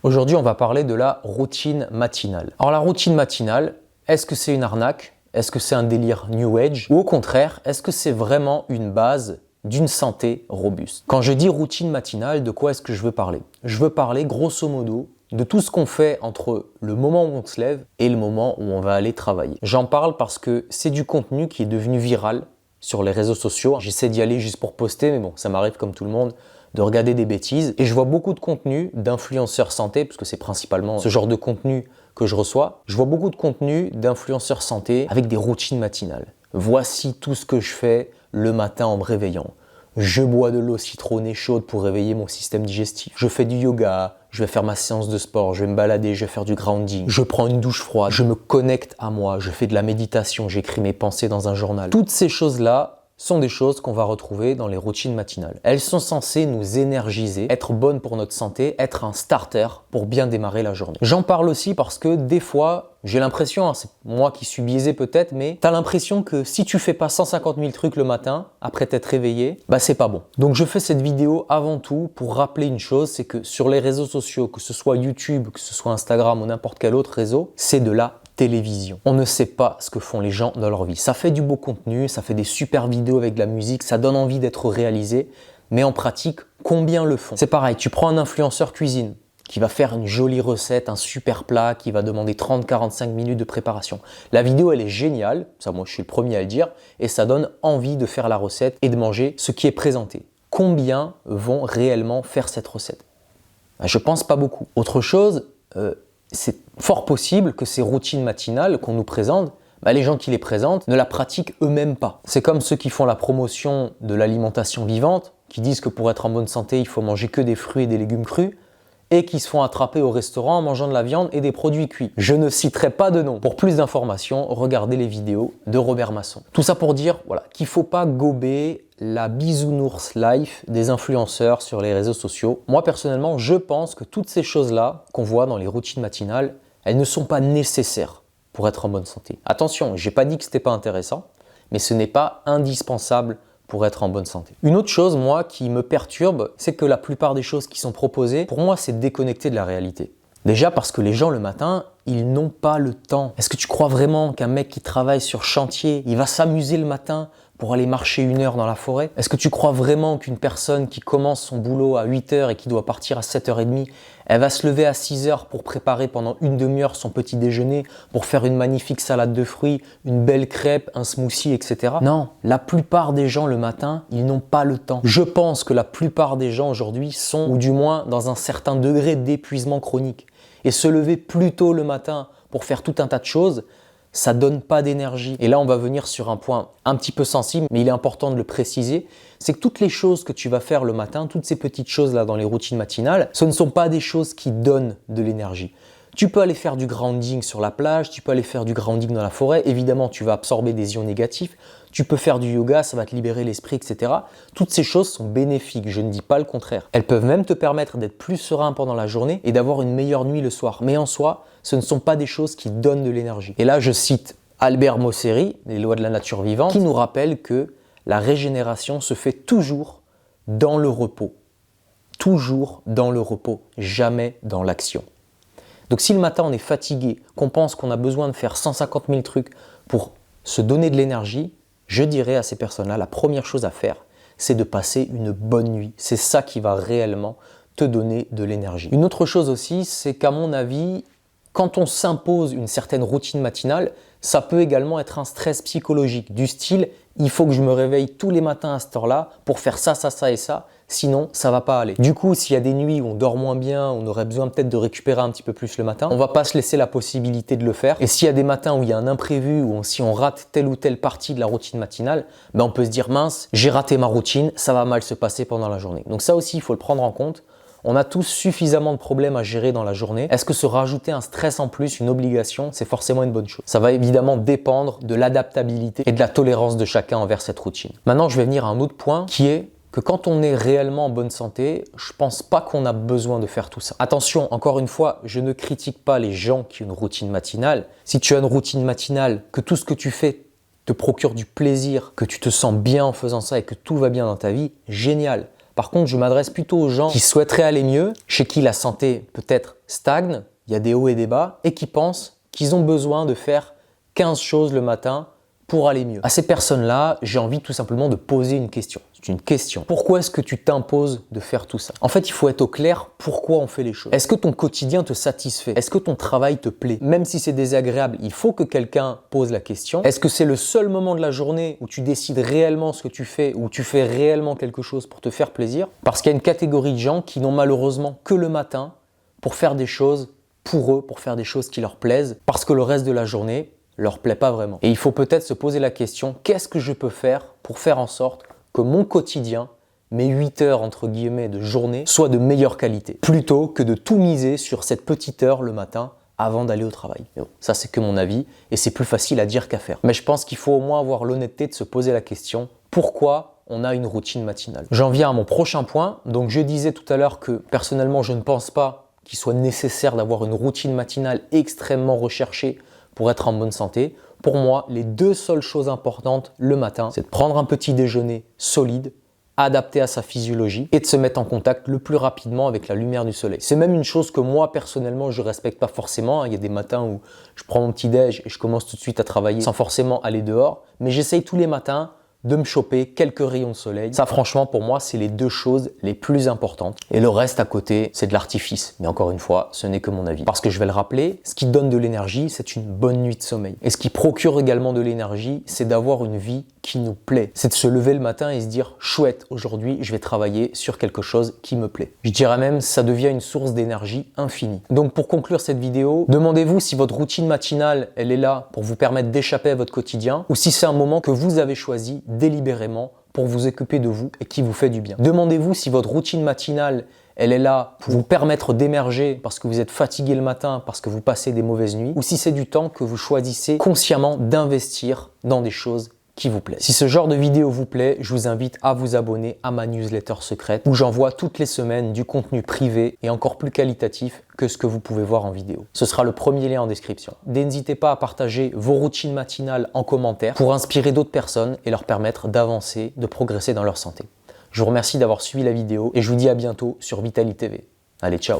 Aujourd'hui, on va parler de la routine matinale. Alors la routine matinale, est-ce que c'est une arnaque? Est-ce que c'est un délire New Age? Ou au contraire, est-ce que c'est vraiment une base d'une santé robuste? Quand je dis routine matinale, de quoi est-ce que je veux parler? Je veux parler grosso modo de tout ce qu'on fait entre le moment où on se lève et le moment où on va aller travailler. J'en parle parce que c'est du contenu qui est devenu viral sur les réseaux sociaux. J'essaie d'y aller juste pour poster, mais bon, ça m'arrive comme tout le monde de regarder des bêtises. Et je vois beaucoup de contenu d'influenceurs santé, parce que c'est principalement ce genre de contenu que je reçois. Je vois beaucoup de contenu d'influenceurs santé avec des routines matinales. Voici tout ce que je fais le matin en me réveillant. Je bois de l'eau citronnée chaude pour réveiller mon système digestif. Je fais du yoga, je vais faire ma séance de sport, je vais me balader, je vais faire du grounding. Je prends une douche froide, je me connecte à moi, je fais de la méditation, j'écris mes pensées dans un journal. Toutes ces choses-là sont des choses qu'on va retrouver dans les routines matinales. Elles sont censées nous énergiser, être bonnes pour notre santé, être un starter pour bien démarrer la journée. J'en parle aussi parce que des fois, j'ai l'impression, c'est moi qui suis biaisé peut-être, mais tu as l'impression que si tu fais pas 150 000 trucs le matin, après t'être réveillé, bah c'est pas bon. Donc je fais cette vidéo avant tout pour rappeler une chose, c'est que sur les réseaux sociaux, que ce soit YouTube, que ce soit Instagram ou n'importe quel autre réseau, c'est de la télévision. On ne sait pas ce que font les gens dans leur vie. Ça fait du beau contenu, ça fait des super vidéos avec de la musique, ça donne envie d'être réalisé, mais en pratique, combien le font? C'est pareil, tu prends un influenceur cuisine qui va faire une jolie recette, un super plat qui va demander 30-45 minutes de préparation. La vidéo, elle est géniale, ça moi je suis le premier à le dire, et ça donne envie de faire la recette et de manger ce qui est présenté. Combien vont réellement faire cette recette? Je pense pas beaucoup. Autre chose, c'est fort possible que ces routines matinales qu'on nous présente, les gens qui les présentent ne la pratiquent eux-mêmes pas. C'est comme ceux qui font la promotion de l'alimentation vivante, qui disent que pour être en bonne santé, il faut manger que des fruits et des légumes crus, et qui se font attraper au restaurant en mangeant de la viande et des produits cuits. Je ne citerai pas de nom. Pour plus d'informations, regardez les vidéos de Robert Masson. Tout ça pour dire qu'il ne faut pas gober la bisounours life des influenceurs sur les réseaux sociaux. Moi, personnellement, je pense que toutes ces choses-là qu'on voit dans les routines matinales, elles ne sont pas nécessaires pour être en bonne santé. Attention, je n'ai pas dit que ce n'était pas intéressant, mais ce n'est pas indispensable pour être en bonne santé. Une autre chose, moi, qui me perturbe, c'est que la plupart des choses qui sont proposées, pour moi, c'est déconnecté de la réalité. Déjà parce que les gens, le matin, ils n'ont pas le temps. Est-ce que tu crois vraiment qu'un mec qui travaille sur chantier, il va s'amuser le matin pour aller marcher 1 heure dans la forêt? Est-ce que tu crois vraiment qu'une personne qui commence son boulot à 8 heures et qui doit partir à 7h30, elle va se lever à 6 heures pour préparer pendant une demi-heure son petit déjeuner, pour faire une magnifique salade de fruits, une belle crêpe, un smoothie, etc. Non, la plupart des gens le matin, ils n'ont pas le temps. Je pense que la plupart des gens aujourd'hui sont, ou du moins dans un certain degré d'épuisement chronique. Et se lever plus tôt le matin pour faire tout un tas de choses, ça donne pas d'énergie. Et là, on va venir sur un point un petit peu sensible, mais il est important de le préciser, c'est que toutes les choses que tu vas faire le matin, toutes ces petites choses-là dans les routines matinales, ce ne sont pas des choses qui donnent de l'énergie. Tu peux aller faire du grounding sur la plage, tu peux aller faire du grounding dans la forêt, évidemment, tu vas absorber des ions négatifs, tu peux faire du yoga, ça va te libérer l'esprit, etc. Toutes ces choses sont bénéfiques, je ne dis pas le contraire. Elles peuvent même te permettre d'être plus serein pendant la journée et d'avoir une meilleure nuit le soir. Mais en soi, ce ne sont pas des choses qui donnent de l'énergie. Et là, je cite Albert Mosseri, les lois de la nature vivante, qui nous rappelle que la régénération se fait toujours dans le repos. Toujours dans le repos, jamais dans l'action. Donc si le matin on est fatigué, qu'on pense qu'on a besoin de faire 150 000 trucs pour se donner de l'énergie, je dirais à ces personnes-là, la première chose à faire, c'est de passer une bonne nuit. C'est ça qui va réellement te donner de l'énergie. Une autre chose aussi, c'est qu'à mon avis, quand on s'impose une certaine routine matinale, ça peut également être un stress psychologique du style « il faut que je me réveille tous les matins à cette heure-là pour faire ça, ça, ça et ça ». Sinon, ça va pas aller. Du coup, s'il y a des nuits où on dort moins bien, on aurait besoin peut-être de récupérer un petit peu plus le matin, on va pas se laisser la possibilité de le faire. Et s'il y a des matins où il y a un imprévu, ou si on rate telle ou telle partie de la routine matinale, on peut se dire mince, j'ai raté ma routine, ça va mal se passer pendant la journée. Donc ça aussi, il faut le prendre en compte. On a tous suffisamment de problèmes à gérer dans la journée. Est-ce que se rajouter un stress en plus, une obligation, c'est forcément une bonne chose? Ça va évidemment dépendre de l'adaptabilité et de la tolérance de chacun envers cette routine. Maintenant, je vais venir à un autre point qui est que quand on est réellement en bonne santé, je pense pas qu'on a besoin de faire tout ça. Attention, encore une fois, je ne critique pas les gens qui ont une routine matinale. Si tu as une routine matinale, que tout ce que tu fais te procure du plaisir, que tu te sens bien en faisant ça et que tout va bien dans ta vie, génial. Par contre, je m'adresse plutôt aux gens qui souhaiteraient aller mieux, chez qui la santé peut-être stagne, il y a des hauts et des bas, et qui pensent qu'ils ont besoin de faire 15 choses le matin pour aller mieux. À ces personnes-là, j'ai envie tout simplement de poser une question. C'est une question. Pourquoi est-ce que tu t'imposes de faire tout ça? En fait, il faut être au clair pourquoi on fait les choses. Est-ce que ton quotidien te satisfait? Est-ce que ton travail te plaît? Même si c'est désagréable, il faut que quelqu'un pose la question. Est-ce que c'est le seul moment de la journée où tu décides réellement ce que tu fais, où tu fais réellement quelque chose pour te faire plaisir? Parce qu'il y a une catégorie de gens qui n'ont malheureusement que le matin pour faire des choses pour eux, pour faire des choses qui leur plaisent, parce que le reste de la journée leur plaît pas vraiment. Et il faut peut-être se poser la question, qu'est-ce que je peux faire pour faire en sorte que mon quotidien, mes 8 heures entre guillemets de journée, soient de meilleure qualité, plutôt que de tout miser sur cette petite heure le matin avant d'aller au travail. Mais bon, ça c'est que mon avis et c'est plus facile à dire qu'à faire. Mais je pense qu'il faut au moins avoir l'honnêteté de se poser la question, pourquoi on a une routine matinale? J'en viens à mon prochain point. Donc je disais tout à l'heure que personnellement je ne pense pas qu'il soit nécessaire d'avoir une routine matinale extrêmement recherchée pour être en bonne santé. Pour moi, les deux seules choses importantes le matin, c'est de prendre un petit déjeuner solide, adapté à sa physiologie et de se mettre en contact le plus rapidement avec la lumière du soleil. C'est même une chose que moi, personnellement, je ne respecte pas forcément. Il y a des matins où je prends mon petit déj et je commence tout de suite à travailler sans forcément aller dehors. Mais j'essaye tous les matins de me choper quelques rayons de soleil. Ça, franchement, pour moi, c'est les deux choses les plus importantes. Et le reste à côté, c'est de l'artifice. Mais encore une fois, ce n'est que mon avis. Parce que je vais le rappeler, ce qui donne de l'énergie, c'est une bonne nuit de sommeil. Et ce qui procure également de l'énergie, c'est d'avoir une vie qui nous plaît. C'est de se lever le matin et se dire, chouette, aujourd'hui, je vais travailler sur quelque chose qui me plaît. Je dirais même, ça devient une source d'énergie infinie. Donc, pour conclure cette vidéo, demandez-vous si votre routine matinale, elle est là pour vous permettre d'échapper à votre quotidien ou si c'est un moment que vous avez choisi délibérément pour vous occuper de vous et qui vous fait du bien. Demandez-vous si votre routine matinale, elle est là pour vous permettre d'émerger parce que vous êtes fatigué le matin, parce que vous passez des mauvaises nuits, ou si c'est du temps que vous choisissez consciemment d'investir dans des choses qui vous plaisent. Si ce genre de vidéo vous plaît, je vous invite à vous abonner à ma newsletter secrète où j'envoie toutes les semaines du contenu privé et encore plus qualitatif que ce que vous pouvez voir en vidéo. Ce sera le premier lien en description. N'hésitez pas à partager vos routines matinales en commentaire pour inspirer d'autres personnes et leur permettre d'avancer, de progresser dans leur santé. Je vous remercie d'avoir suivi la vidéo et je vous dis à bientôt sur Vitali TV. Allez, ciao!